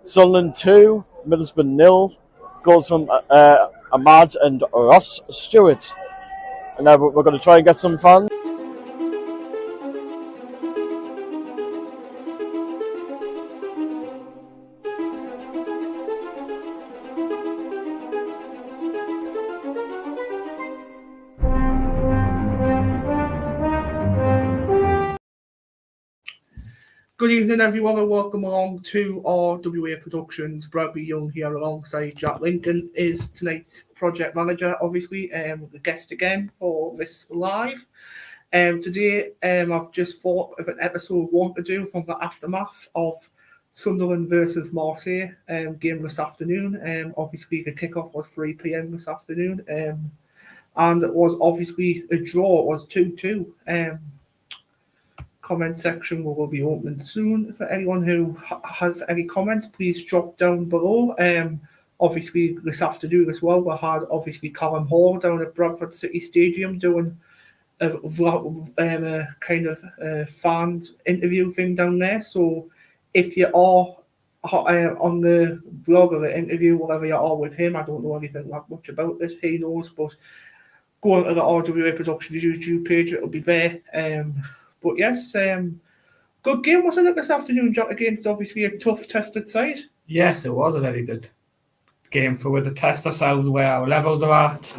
Sunderland 2, Middlesbrough 0. Goals from Ahmad and Ross Stewart. And now we're going to try and get some fans. Good evening, everyone, and welcome along to our WA Productions. Bradley Young here alongside Jack Lincoln is tonight's project manager, obviously, the guest again for this live. Today, I've just thought of an episode one to do from the aftermath of Sunderland versus Marsielle game this afternoon. Obviously, the kickoff was 3 p.m. this afternoon, and it was obviously a draw. It was 2-2. Comment section will be open soon. For anyone who has any comments, please drop down below. Obviously, this afternoon as well, we had obviously Callum Hall down at Bradford City Stadium doing a kind of fan interview thing down there. So if you are on the vlog or the interview, whatever you are with him, I don't know anything that much about this, he knows, but go on to the RWA Productions YouTube page, it'll be there. But yes, good game, wasn't it, this afternoon, Jack, against obviously a tough tested side? Yes, it was a very good game for to test ourselves where our levels are at,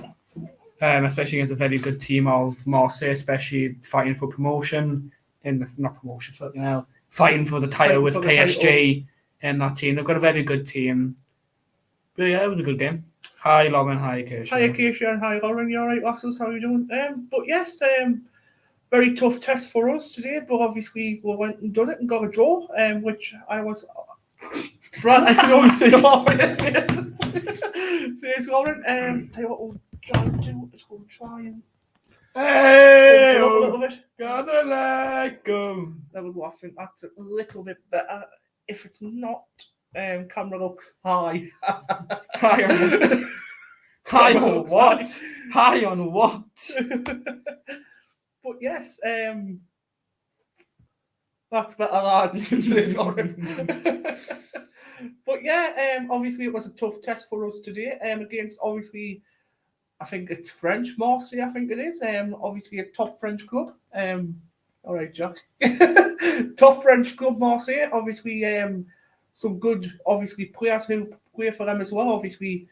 especially against a very good team of Marseille, especially fighting for promotion, fighting for the title with PSG and that team. They've got a very good team. But yeah, it was a good game. Hi, Lauren. Hi, Acacia. Hi, Acacia, and hi, Lauren. You all right, lasses? How are you doing? But yes, very tough test for us today, but obviously we went and done it and got a draw, which I was... Brad, I can only say Lauren. Says Lauren. Tell you what we'll try and do is we'll try and... Hey! A little bit. Gotta let go. There we go. I think that's a little bit better. If it's not, camera looks high. High on what? High on what? But yes, that's better, lads. But yeah, obviously it was a tough test for us today. Against obviously, I think it's French Marseille. I think it is. Obviously a top French club. All right, Jack. Top French club, Marseille. Obviously, some good, obviously players who play for them as well. Obviously,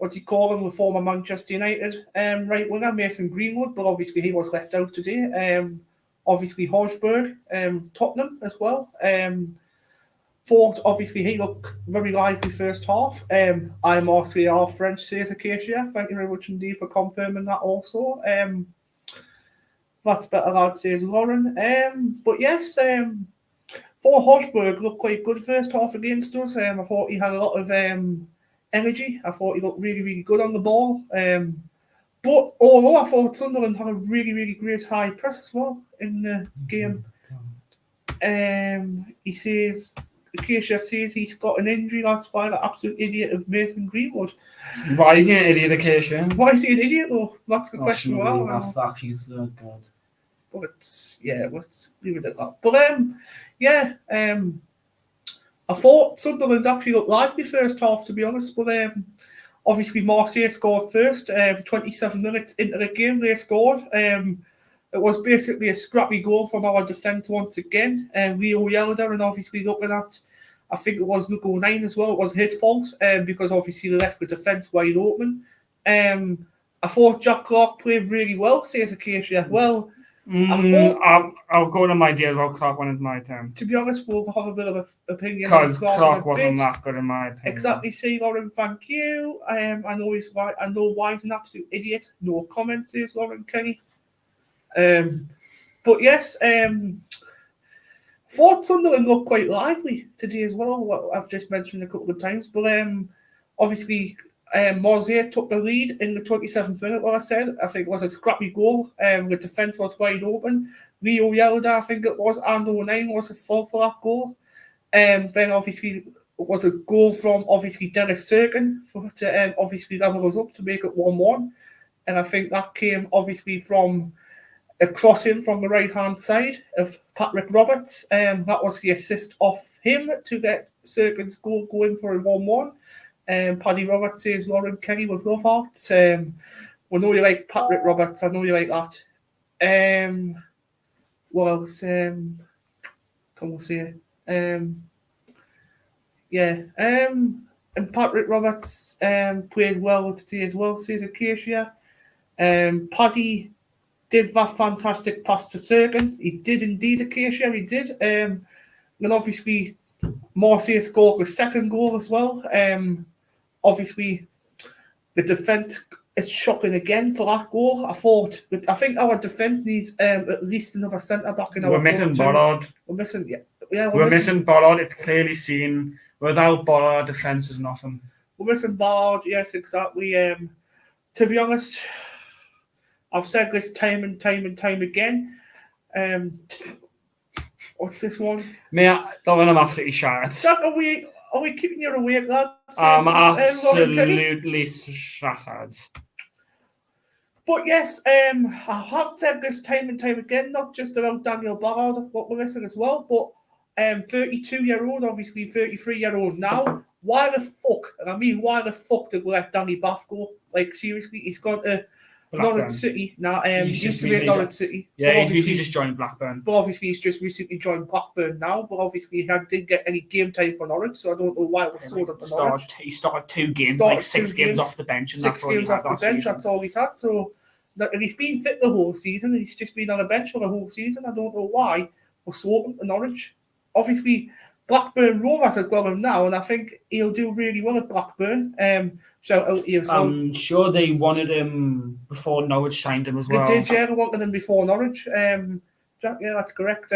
what do you call him, the former Manchester United right winger, Mason Greenwood, but obviously he was left out today. Obviously Højbjerg, Tottenham as well. Thought obviously he looked very lively first half. I'm Marseille French, says Acacia. Thank you very much indeed for confirming that also. That's better, lad, says Lauren. But yes, for Højbjerg looked quite good first half against us. I thought he had a lot of energy. I thought he looked really, really good on the ball. But although I thought Sunderland had a really, really great high press as well in the game. He says, Acacia says he's got an injury. That's why the absolute idiot of Mason Greenwood. Why is he an idiot, Acacia? Why is he an idiot though? That's the question. Well, that's that. He's God. But yeah, let's leave it at that. But yeah, I thought Sunderland actually looked lively first half, to be honest. But obviously Marseille scored first. 27 minutes into the game, they scored. It was basically a scrappy goal from our defence once again. Leo Yelder, and obviously looking at, I think it was Luke O'Neill as well. It was his fault because obviously they left the defence wide open. I thought Jack Clark played really well, says Acacia. Well, I'll go to my day as well. Clark when it's my turn. To be honest, we'll have a bit of an opinion. Because Clark wasn't that good in my opinion. Exactly, see, Lauren, thank you. I know why he's an absolute idiot. No comments, says Lauren Kenny. But yes, thought Sunderland looked quite lively today as well, what I've just mentioned a couple of times. But obviously, Marsielle took the lead in the 27th minute, like I said. I think it was a scrappy goal. The defence was wide open. Leo Yelder, I think it was, and O'Neill was a full for that goal. Then obviously it was a goal from obviously Dennis Serkin to obviously level us up to make it 1-1. And I think that came obviously from across him from the right-hand side of Patrick Roberts. That was the assist off him to get Circle's goal going for a 1-1. Paddy Roberts says Lauren Kelly with love hearts. We know you like Patrick Roberts. I know you like that. What else? Can we say? And Patrick Roberts played well today as well, says Acacia. Paddy did that fantastic pass to Serkin. He did indeed, Acacia, he did. And obviously, Marsielle scored the second goal as well. Obviously, the defence is shocking again for that goal. I think our defence needs at least another centre-back in our We're missing Bollard. We're missing, We're missing Bollard. It's clearly seen. Without Bollard, defence is nothing. We're missing Bollard, yes, exactly. To be honest, I've said this time and time again. What's this one? Mate, that one I'm absolutely shattered. Jack, are we keeping you awake, lads? I'm absolutely shattered. But yes, I have said this time and time again, not just about Daniel Bollard, but we're listening as well, but 32-year-old, obviously 33-year-old now. Why the fuck, and I mean why the fuck did we let Danny Bath go? Like, seriously, he's gone to Norwich City. Now, he used to be at Norwich City. Yeah, he's usually just joined Blackburn. But obviously, he's just recently joined Blackburn now. But obviously, he didn't get any game time for Norwich, so I don't know why we sold him to Norwich. He started 2 games, like 6 games off the bench, and that's all he had last season. That's all he's had. So, and he's been fit the whole season, and he's just been on the bench for the whole season. I don't know why we sold him to Norwich. Obviously, Blackburn Rovers have got him now, and I think he'll do really well at Blackburn. Shout out to you as well. I'm sure they wanted him before Norwich signed him as well. They did, yeah, they wanted him before Norwich. Jack, yeah, that's correct.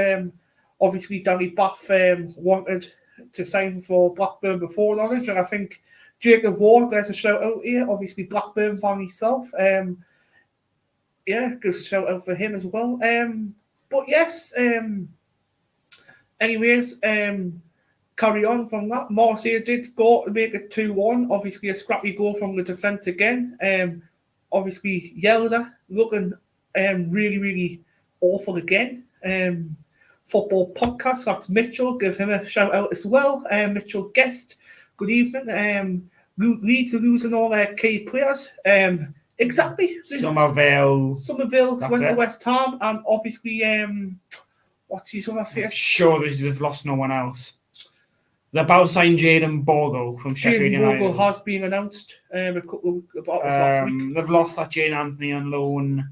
Obviously, Danny Bath wanted to sign for Blackburn before Norwich, and I think Jacob Ward, there's a shout out here. Obviously, Blackburn fan himself. Yeah, gives a shout out for him as well. But yes, anyways, carry on from that. Marsielle did go to make it 2-1. Obviously, a scrappy goal from the defence again. Obviously, Yelda looking really, really awful again. Football podcast, that's Mitchell. Give him a shout out as well. Mitchell Guest, good evening. Leeds are losing all their key players. Exactly. Somerville went to West Ham, and obviously, what's his other face? Sure, they've lost no one else. They're about to sign Jaden Bogle from Sheffield United. Bogle has been announced last week. They've lost that Jane Anthony on loan.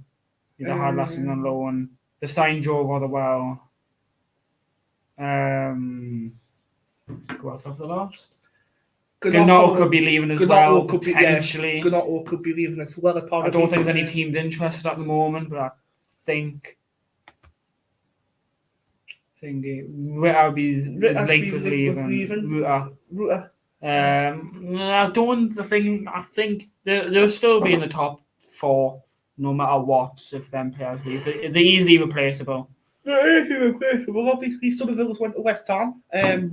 They had last season on loan. They've signed Joe Rotherwell. Who else have they lost? Gnotto could be leaving as well, potentially. Gnotto could be leaving as well. I don't think there's any teams interested at the moment, but I think Ritterby's linked with leaving. Rutter. I think they'll still be in the top 4 no matter what if them players leave. They're easily replaceable. Well, obviously, Somerville went to West Ham.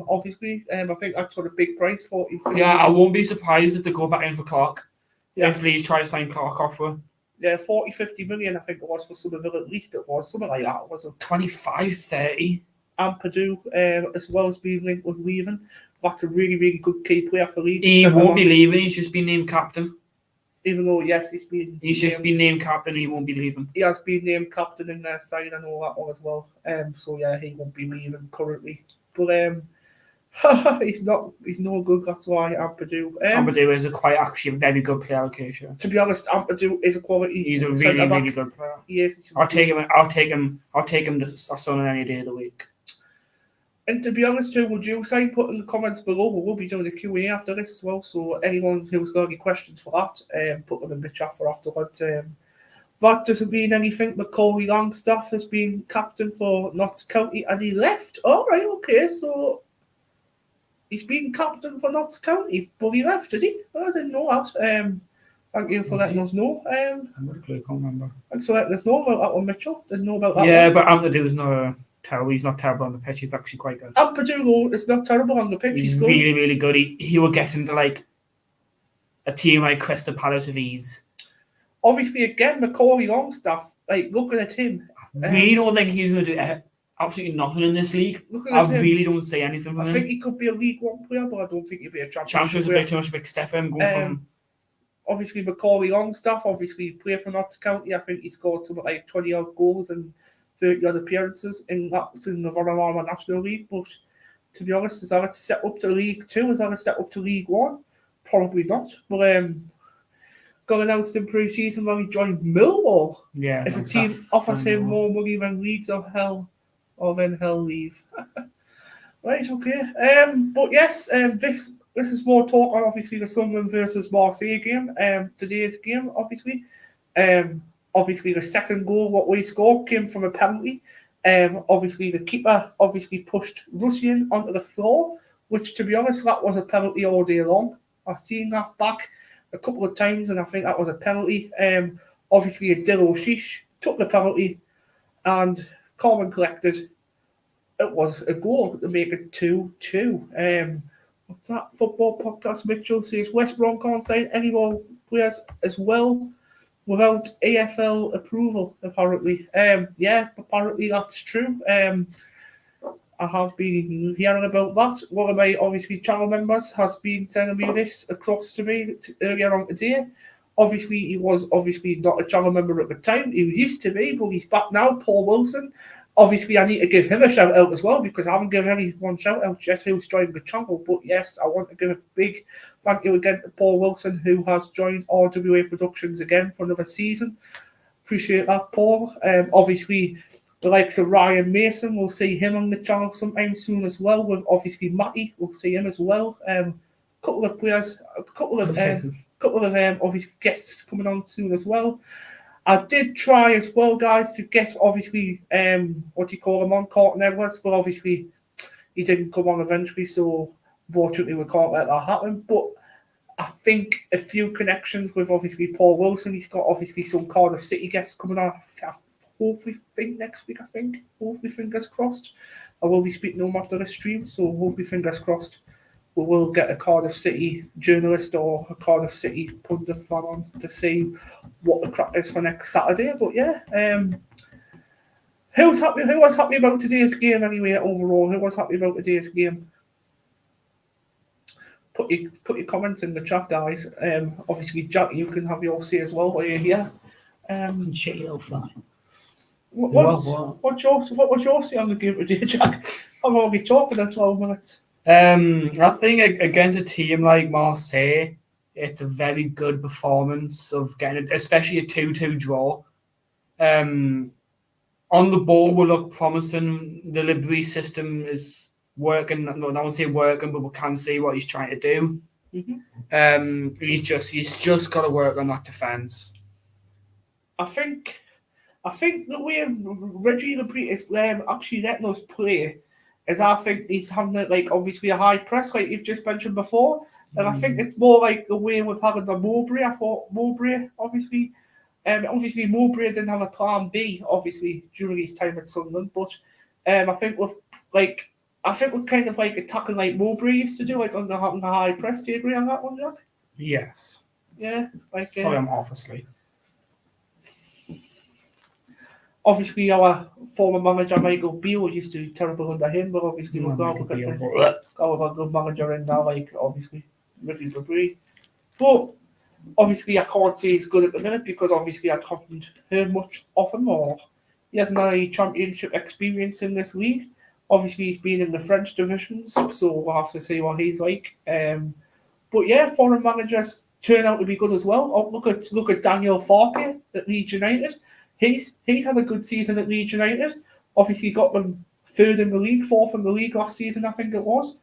Obviously, I think that's sort of big price for. Yeah, I won't be surprised if they go back in for Clark. Yeah. If Leeds try to sign Clark off for. Yeah, 40-50 million, I think it was for Somerville. At least it was something like that. Was it 25-30? And Purdue, as well as being linked with leaving. That's a really, really good key player for Leeds. He won't be leaving. He's just been named captain. Even though, yes, he's just been named captain. He won't be leaving. He has been named captain in their side and all that one as well. So yeah, he won't be leaving currently. But he's no good. That's why Ampadu. Ampadu is actually a very good player, Acacia. To be honest, Ampadu is a quality. He's a really, really good player. He is. I'll take him to Sunderland any day of the week. And to be honest, who would you say? Put in the comments below. We will be doing a Q&A after this as well. So anyone who's got any questions for that, put them in the chat for afterwards. That doesn't mean anything. Macaulay Longstaff has been captain for Notts County and he left. All right, okay. So he's been captain for Notts County, but he left, did he? I didn't know that. Thank you for letting us know. I'm not clear, I can't remember. Thanks for letting us know about that one, Mitchell. Didn't know about that one. Yeah, but Ampadu's not terrible. He's not terrible on the pitch. He's actually quite good. Ampadu is not terrible on the pitch. He's good. Really, really good. He will get into like a team like Crystal Palace with ease. Obviously, again, Macaulay Longstaff, like looking at him, Really don't think he's going to do absolutely nothing in this league. I really don't see anything from him. I think he could be a League One player, but I don't think he'd be a Championship player. a bit too much of a big step for him. Going from obviously Macaulay Longstaff, obviously played for Notts County. I think he scored something like 20 odd goals and 30 odd appearances in the Vanarama National League. But to be honest, is that a step up to League Two? Is that a step up to League One? Probably not. But got announced in pre-season when he joined Millwall. Yeah. If a team offers him more money than Leeds or Hell, or then Hell leave. Right, okay. But yes, this is more talk on obviously the Sunderland versus Marsielle game. Today's game, obviously. Obviously the second goal what we scored came from a penalty. Obviously the keeper obviously pushed Russian onto the floor, which to be honest, that was a penalty all day long. I've seen that back a couple of times and I think that was a penalty. Obviously Adil Oshish took the penalty and Coleman collected. It was a goal to make it 2-2. What's that? Football podcast Mitchell says West Brom can't sign any more players as well without AFL approval, apparently. Yeah, apparently that's true. I have been hearing about that. One of my, obviously, channel members has been sending me this across to me earlier on today. Obviously, he was obviously not a channel member at the time. He used to be, but he's back now, Paul Wilson. Obviously, I need to give him a shout out as well because I haven't given anyone shout out yet who's joined the channel. But yes, I want to give a big thank you again to Paul Wilson who has joined RWA Productions again for another season. Appreciate that, Paul. Obviously, the likes of Ryan Mason, we'll see him on the channel sometime soon as well. With obviously Matty, we'll see him as well. Couple of players, a couple of obviously guests coming on soon as well. I did try as well, guys, to get obviously what do you call him on Carlton Edwards, but obviously he didn't come on eventually, so unfortunately we can't let that happen. But I think a few connections with obviously Paul Wilson. He's got obviously some Cardiff City guests coming on. Hopefully think next week. Hopefully fingers crossed. I will be speaking to him after the stream, so hopefully fingers crossed. We will get a Cardiff City journalist or a Cardiff City pundit fan on to see what the crack is for next Saturday. But yeah, who was happy about today's game anyway? Overall, who was happy about today's game? Put your comments in the chat, guys. Obviously, Jack, you can have your say as well while you're here. Shit, you'll fly. What was your say on the game today, Jack? I'm already talking at 12 minutes. I think against a team like Marseille, it's a very good performance of getting, especially a 2-2 draw. On the ball, we look promising. The Libri system is working. I won't say working, but we can see what he's trying to do. Mm-hmm. He's just got to work on that defence. I think the way Reggie Libri is actually letting us play is I think he's having like obviously a high press like you've just mentioned before, and I think it's more like the way we've had under Mowbray. I thought Mowbray obviously Mowbray didn't have a plan B obviously during his time at Sunderland, but I think we're kind of like attacking like Mowbray used to do, like on the high press. Do you agree on that one, Jack? Yes. Yeah. Like sorry, I'm half asleep. Obviously, our former manager Michael Beale used to be terrible under him, but obviously we've got a good manager in now, like obviously Ricky Debris. But obviously, I can't say he's good at the minute because obviously I haven't heard much of him, or he hasn't had any championship experience in this league. Obviously, he's been in the French divisions, so we'll have to see what he's like. But yeah, foreign managers turn out to be good as well. Oh, look at Daniel Farke at Leeds United. He's had a good season at Leeds United. Obviously, got them fourth in the league last season, I think it was.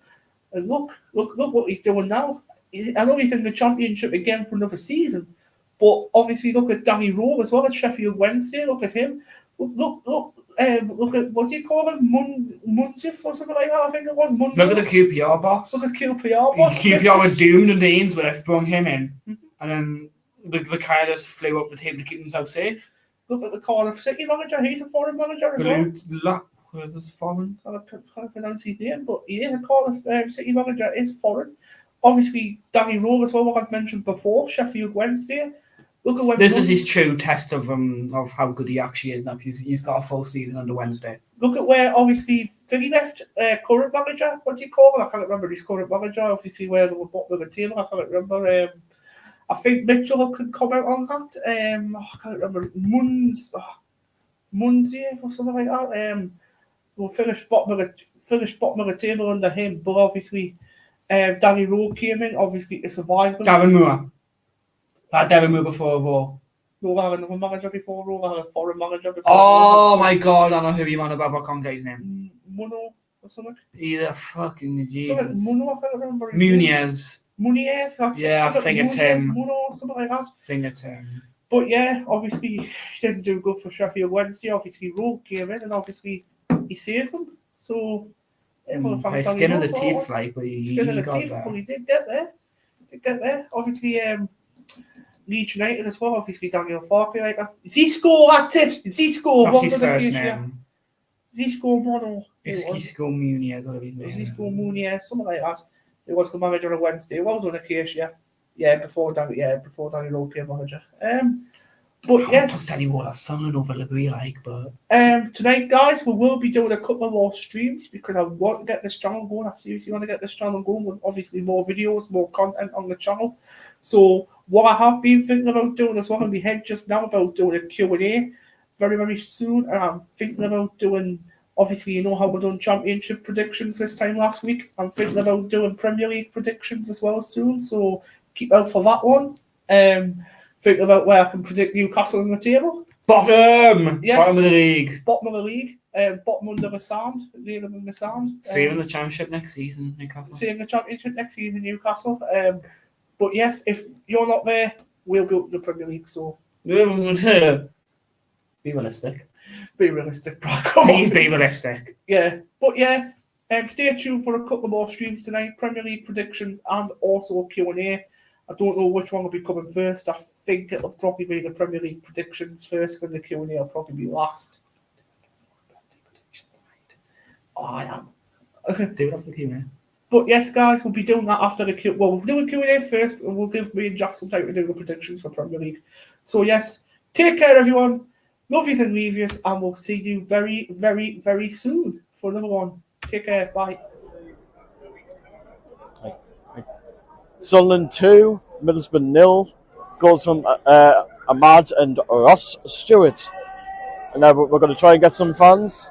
And look what he's doing now. I know he's in the Championship again for another season, but obviously look at Danny Rowe as well at Sheffield Wednesday. Look at him. Look at what do you call him? Muntif or something like that. I think it was. Muntif. Look at the QPR boss. Look at QPR boss. QPR were doomed and Ainsworth brought him in, and then the guy just flew up the table to keep himself safe. Look at the Cardiff City manager. He's a foreign manager as well. Where's this foreign? I can't pronounce his name, but he is a Cardiff City manager. Is foreign. Obviously, Danny Rowe as well, what I've mentioned before. Sheffield Wednesday. Look at when This is his true test of how good he actually is now. He's got a full season under Wednesday. Look at where obviously did he left current manager? What do you call him? I can't remember his current manager. Obviously where they were bottom of the table. I can't remember. I think Mitchell could comment on that. I can't remember Munziev or something like that. We'll finish bottom of the table under him, but obviously Danny Rowe came in obviously to survive. Darren Moore. Darren Moore before Rowe. Rowe had another manager before Rowe, had a foreign manager before. Oh my god, I know who you want about. I can't get his name. Muno or something. Either fucking Jesus. Muno, I can't remember. Muniz. Muniz, that's yeah, it. I think it's him. Muno, something like that. I think it's him. But yeah, obviously he didn't do good for Sheffield Wednesday. Obviously Rowe came in and obviously he saved them. So skin of the teeth, like, but he got there. But he did get there. Obviously, Leeds United as well. Obviously, Daniel Farke like that. Does he score? That's it. Does he score? That's his first name. Does he score one or? He score Muniz, whatever his name. Does he score Muniz? Something like that. He was the manager on a Wednesday. Well done, Acacia. Yeah, before Danny Rowe came manager. But yes, Danny Rowe, that's Sunderland over Liberty, like, but tonight, guys, we will be doing a couple more streams because I want to get this channel going. I seriously want to get this channel going with obviously more videos, more content on the channel. So what I have been thinking about doing as well in my head just now about doing a Q&A very, very soon. And I'm thinking about doing, obviously, you know how we've done championship predictions this time last week. I'm thinking about doing Premier League predictions as well soon. So keep out for that one. Think about where I can predict Newcastle on the table. Bottom! Yes. Bottom of the league. Bottom of the league. Bottom under the sand. Near them in the sand. Saving the championship next season, Newcastle. Saving the championship next season, Newcastle. But yes, if you're not there, we'll go to the Premier League. So be realistic. Be realistic, Brad. Please be realistic. Yeah. But yeah, stay tuned for a couple more streams tonight. Premier League predictions and also a Q&A. I don't know which one will be coming first. I think it'll probably be the Premier League predictions first, and the Q&A will probably be last. Oh, I am. Do it after the Q&A. But yes, guys, we'll be doing that after the Q&A. Well, we'll do a Q&A first, and we'll give me and Jack some time to do the predictions for Premier League. So yes, take care, everyone. Love yous and leave yous, and we'll see you very, very, very soon for another one. Take care. Bye. Sunderland 2, Middlesbrough 0. Goals from Ahmad and Ross Stewart. And now we're going to try and get some fans.